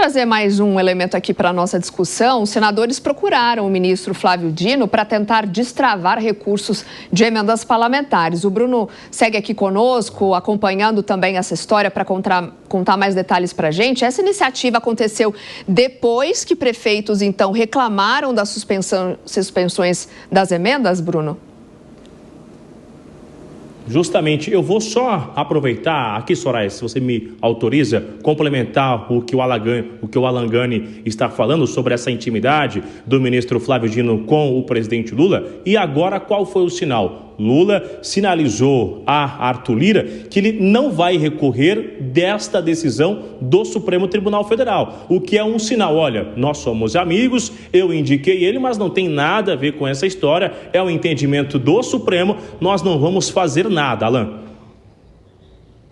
trazer mais um elemento aqui para a nossa discussão. Os senadores procuraram o ministro Flávio Dino para tentar destravar recursos de emendas parlamentares. O Bruno segue aqui conosco, acompanhando também essa história para contar mais detalhes para a gente. Essa iniciativa aconteceu depois que prefeitos, então, reclamaram das suspensões das emendas, Bruno? Justamente, eu vou só aproveitar aqui, Soraya, se você me autoriza, complementar o que o Alan Gani está falando sobre essa intimidade do ministro Flávio Dino com o presidente Lula. E agora, qual foi o sinal? Lula sinalizou a Arthur Lira que ele não vai recorrer desta decisão do Supremo Tribunal Federal, o que é um sinal. Olha, nós somos amigos, eu indiquei ele, mas não tem nada a ver com essa história, é um entendimento do Supremo, nós não vamos fazer nada, Alan.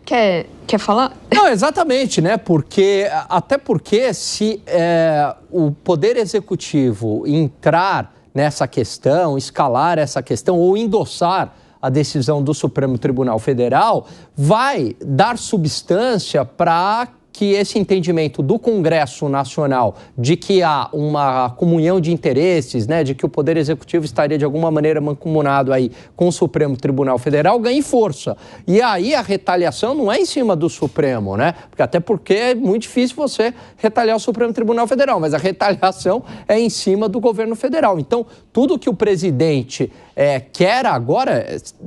Quer falar? Não, exatamente, né? Até porque se o Poder Executivo entrar nessa questão, escalar essa questão ou endossar a decisão do Supremo Tribunal Federal, vai dar substância para que esse entendimento do Congresso Nacional de que há uma comunhão de interesses, né, de que o Poder Executivo estaria de alguma maneira mancomunado aí com o Supremo Tribunal Federal, ganhe força. E aí a retaliação não é em cima do Supremo, né? Até porque é muito difícil você retaliar o Supremo Tribunal Federal, mas a retaliação é em cima do governo federal. Então, tudo que o presidente quer agora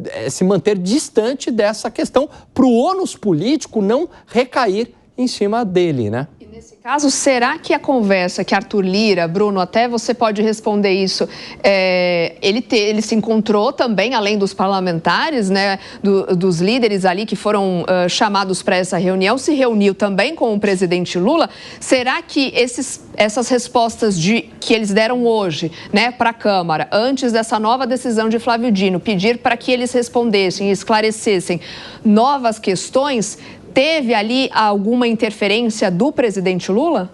é se manter distante dessa questão para o ônus político não recair em cima dele, né? E nesse caso, será que a conversa que Arthur Lira, Bruno, até você pode responder isso, ele se encontrou também, além dos parlamentares, né, dos líderes ali que foram chamados para essa reunião, se reuniu também com o presidente Lula? Será que essas respostas que eles deram hoje, né, para a Câmara, antes dessa nova decisão de Flávio Dino, pedir para que eles respondessem e esclarecessem novas questões, teve ali alguma interferência do presidente Lula?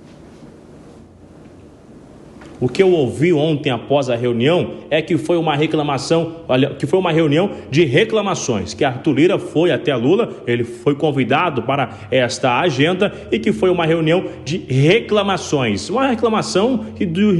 O que eu ouvi ontem após a reunião é que foi uma reunião de reclamações, que Arthur Lira foi até Lula, ele foi convidado para esta agenda e que foi uma reunião de reclamações, uma reclamação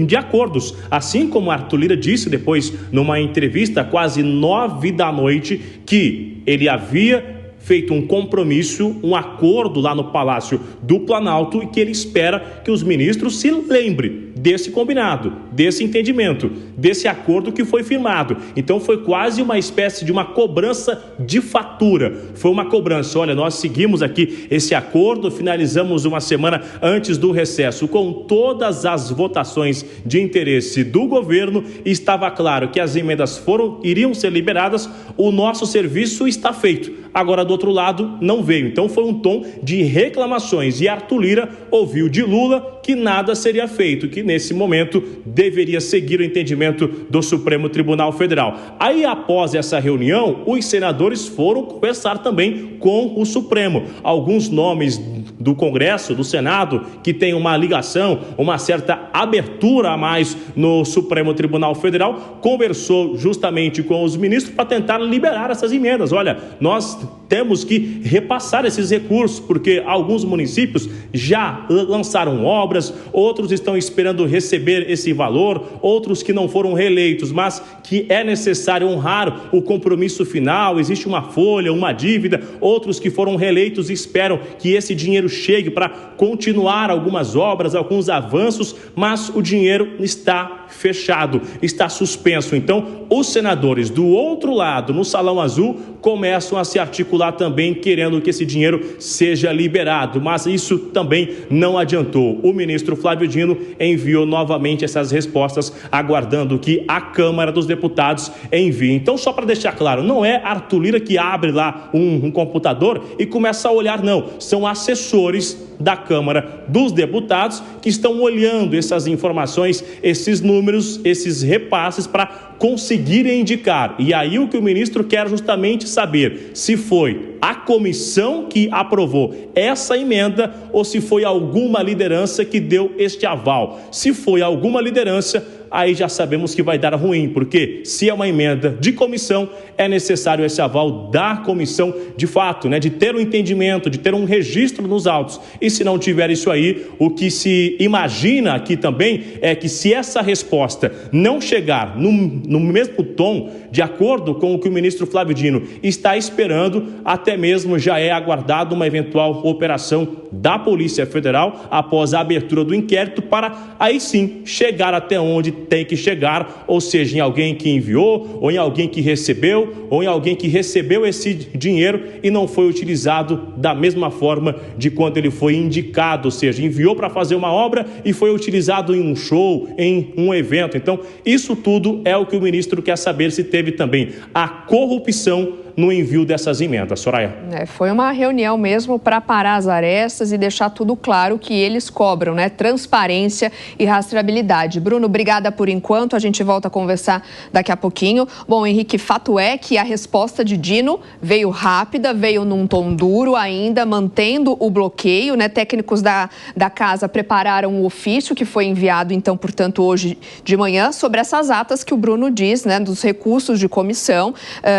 de acordos, assim como Arthur Lira disse depois numa entrevista quase 9 da noite que ele havia feito um compromisso, um acordo lá no Palácio do Planalto e que ele espera que os ministros se lembrem desse combinado, desse entendimento, desse acordo que foi firmado. Então foi quase uma espécie de uma cobrança de fatura. Foi uma cobrança, olha, nós seguimos aqui esse acordo, finalizamos uma semana antes do recesso com todas as votações de interesse do governo e estava claro que as emendas iriam ser liberadas, o nosso serviço está feito. Agora, do outro lado, não veio. Então foi um tom de reclamações e Arthur Lira ouviu de Lula que nada seria feito, que nesse momento deveria seguir o entendimento do Supremo Tribunal Federal. Aí, após essa reunião, os senadores foram conversar também com o Supremo. Alguns nomes do Congresso, do Senado, que tem uma ligação, uma certa abertura a mais no Supremo Tribunal Federal, conversou justamente com os ministros para tentar liberar essas emendas. Olha, nós temos que repassar esses recursos, porque alguns municípios já lançaram obras, outros estão esperando receber esse valor, outros que não foram reeleitos, mas que é necessário honrar o compromisso final, existe uma folha, uma dívida, outros que foram reeleitos esperam que esse dinheiro chegue para continuar algumas obras, alguns avanços, mas o dinheiro está fechado, está suspenso. Então, os senadores do outro lado, no Salão Azul, começam a se articular também, querendo que esse dinheiro seja liberado, mas isso também não adiantou. O ministro Flávio Dino enviou novamente essas respostas, aguardando que a Câmara dos Deputados envie. Então, só para deixar claro, não é Arthur Lira que abre lá um computador e começa a olhar, não. São assessores da Câmara dos Deputados que estão olhando essas informações, esses números, esses repasses para conseguirem indicar. E aí o que o ministro quer justamente saber se foi a comissão que aprovou essa emenda ou se foi alguma liderança que deu este aval. Se foi alguma liderança, aí já sabemos que vai dar ruim, porque se é uma emenda de comissão, é necessário esse aval da comissão de fato, né, de ter um entendimento, de ter um registro nos autos. E se não tiver isso aí, o que se imagina aqui também é que se essa resposta não chegar no mesmo tom, de acordo com o que o ministro Flávio Dino está esperando, até mesmo já é aguardado uma eventual operação da Polícia Federal após a abertura do inquérito para aí sim chegar até onde tem que chegar, ou seja, em alguém que enviou, ou em alguém que recebeu, ou em alguém que recebeu esse dinheiro e não foi utilizado da mesma forma de quando ele foi indicado, ou seja, enviou para fazer uma obra e foi utilizado em um show, em um evento. Então, isso tudo é o que o ministro quer saber, se teve também a corrupção no envio dessas emendas. Soraya. Foi uma reunião mesmo para parar as arestas e deixar tudo claro que eles cobram, né? Transparência e rastreabilidade. Bruno, obrigada por enquanto. A gente volta a conversar daqui a pouquinho. Bom, Henrique, fato é que a resposta de Dino veio rápida, veio num tom duro ainda, mantendo o bloqueio, né? Técnicos da casa prepararam um ofício que foi enviado, então, portanto, hoje de manhã, sobre essas atas que o Bruno diz, né? Dos recursos de comissão,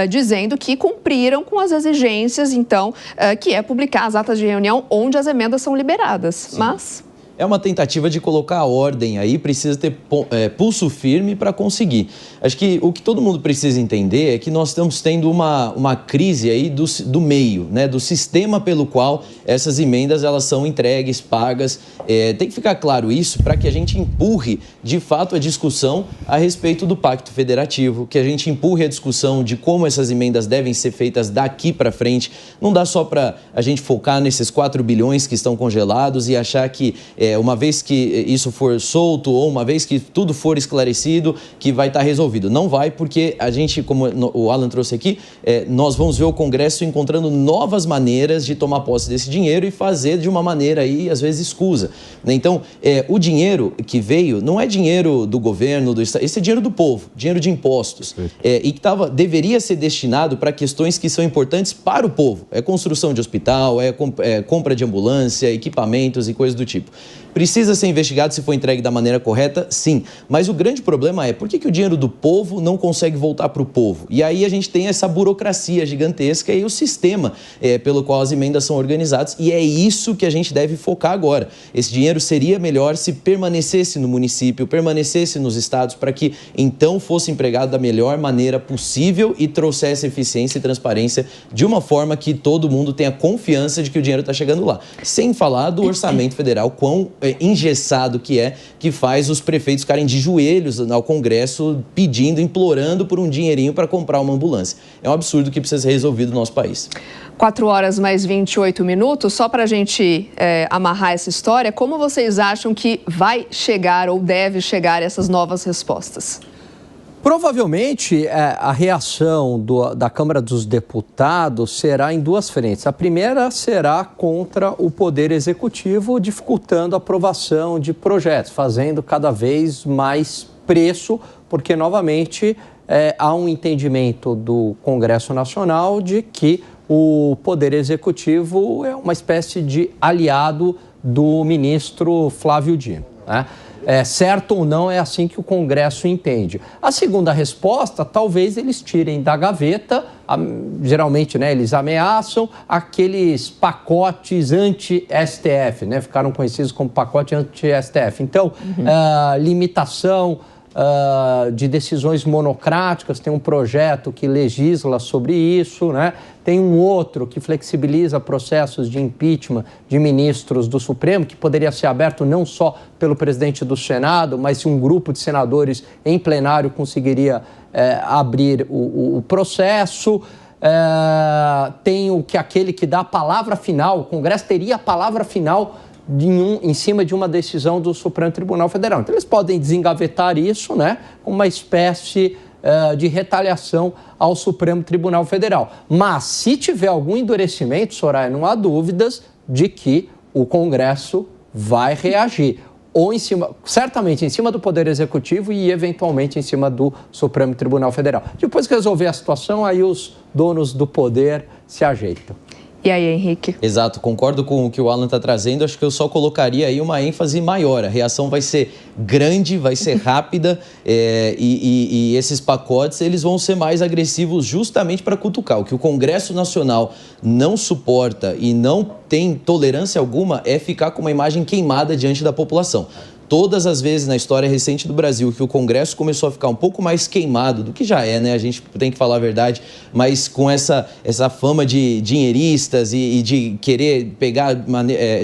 dizendo que cumpriram com as exigências, então, que é publicar as atas de reunião onde as emendas são liberadas. Sim. Mas é uma tentativa de colocar a ordem aí, precisa ter pulso firme para conseguir. Acho que o que todo mundo precisa entender é que nós estamos tendo uma crise aí do meio, né, do sistema pelo qual essas emendas elas são entregues, pagas. Tem que ficar claro isso para que a gente empurre, de fato, a discussão a respeito do Pacto Federativo, que a gente empurre a discussão de como essas emendas devem ser feitas daqui para frente. Não dá só para a gente focar nesses 4 bilhões que estão congelados e achar que uma vez que isso for solto ou uma vez que tudo for esclarecido, que vai estar resolvido. Não vai, porque a gente, como o Alan trouxe aqui, nós vamos ver o Congresso encontrando novas maneiras de tomar posse desse dinheiro e fazer de uma maneira aí, às vezes, escusa. Então, o dinheiro que veio não é dinheiro do governo, do Estado, esse é dinheiro do povo, dinheiro de impostos. E que deveria ser destinado para questões que são importantes para o povo. É construção de hospital, compra de ambulância, equipamentos e coisas do tipo. Precisa ser investigado se foi entregue da maneira correta? Sim. Mas o grande problema é por que o dinheiro do povo não consegue voltar para o povo? E aí a gente tem essa burocracia gigantesca e o sistema pelo qual as emendas são organizadas. E é isso que a gente deve focar agora. Esse dinheiro seria melhor se permanecesse no município, permanecesse nos estados, para que então fosse empregado da melhor maneira possível e trouxesse eficiência e transparência de uma forma que todo mundo tenha confiança de que o dinheiro está chegando lá. Sem falar do orçamento federal, quão engessado que faz os prefeitos ficarem de joelhos ao Congresso pedindo, implorando por um dinheirinho para comprar uma ambulância. É um absurdo que precisa ser resolvido no nosso país. 4 horas mais 28 minutos, só para a gente amarrar essa história, como vocês acham que vai chegar ou deve chegar essas novas respostas? Provavelmente a reação da Câmara dos Deputados será em 2 frentes. A primeira será contra o Poder Executivo, dificultando a aprovação de projetos, fazendo cada vez mais preço, porque novamente há um entendimento do Congresso Nacional de que o Poder Executivo é uma espécie de aliado do ministro Flávio Dino, né? Certo ou não, é assim que o Congresso entende. A segunda resposta, talvez eles tirem da gaveta, geralmente, né, eles ameaçam aqueles pacotes anti-STF, né, ficaram conhecidos como pacote anti-STF. Então, limitação de decisões monocráticas, tem um projeto que legisla sobre isso, né? Tem um outro que flexibiliza processos de impeachment de ministros do Supremo, que poderia ser aberto não só pelo presidente do Senado, mas se um grupo de senadores em plenário conseguiria abrir o processo. Tem aquele que dá a palavra final, o Congresso teria a palavra final em cima de uma decisão do Supremo Tribunal Federal. Então, eles podem desengavetar isso, né, como uma espécie de retaliação ao Supremo Tribunal Federal. Mas, se tiver algum endurecimento, Soraya, não há dúvidas de que o Congresso vai reagir. Ou certamente em cima do Poder Executivo e, eventualmente, em cima do Supremo Tribunal Federal. Depois que resolver a situação, aí os donos do poder se ajeitam. E aí, Henrique? Exato, concordo com o que o Alan está trazendo, acho que eu só colocaria aí uma ênfase maior, a reação vai ser grande, vai ser rápida e esses pacotes eles vão ser mais agressivos justamente para cutucar. O que o Congresso Nacional não suporta e não tem tolerância alguma é ficar com uma imagem queimada diante da população. Todas as vezes na história recente do Brasil que o Congresso começou a ficar um pouco mais queimado do que já é, né? A gente tem que falar a verdade, mas com essa fama de dinheiristas e de querer pegar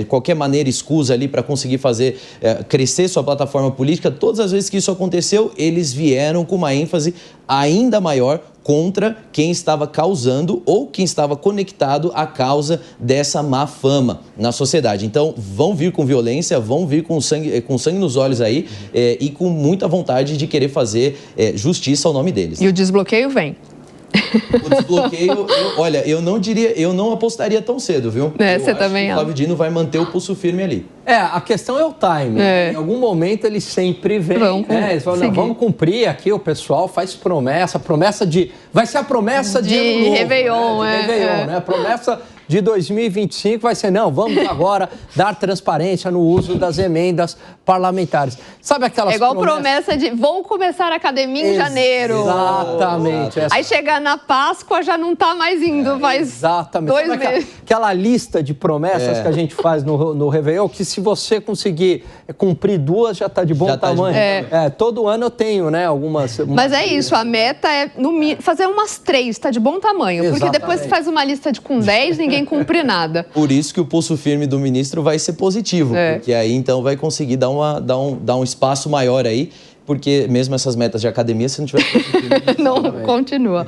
qualquer maneira escusa ali para conseguir fazer crescer sua plataforma política, todas as vezes que isso aconteceu, eles vieram com uma ênfase ainda maior contra quem estava causando ou quem estava conectado à causa dessa má fama na sociedade. Então, vão vir com violência, vão vir com sangue nos olhos aí e com muita vontade de querer fazer justiça ao nome deles. E o desbloqueio vem. O desbloqueio, eu não apostaria tão cedo, viu? Você também acha que o Flávio Dino vai manter o pulso firme ali. A questão é o timing. Em algum momento eles sempre vêm, eles falam, não, vamos cumprir aqui, o pessoal faz promessa de... Vai ser a promessa de ano novo, Réveillon, né? De Réveillon, né? A promessa de 2025 vai ser, não, vamos agora dar transparência no uso das emendas parlamentares. Sabe aquelas igual promessa de, vou começar a academia em janeiro. Exatamente. Aí chegar na Páscoa já não está mais indo, faz exatamente. 2 meses. Aquela lista de promessas que a gente faz no Réveillon, que se você conseguir cumprir 2, já está de bom tamanho. Todo ano eu tenho, né, algumas... Mas é isso, a meta é fazer umas 3, está de bom tamanho. Exatamente. Porque depois que faz uma lista com 10, ninguém cumpre nada. Por isso que o pulso firme do ministro vai ser positivo, porque aí então vai conseguir dar um espaço maior aí, porque mesmo essas metas de academia, se não tiver pulso firme... Não, continua.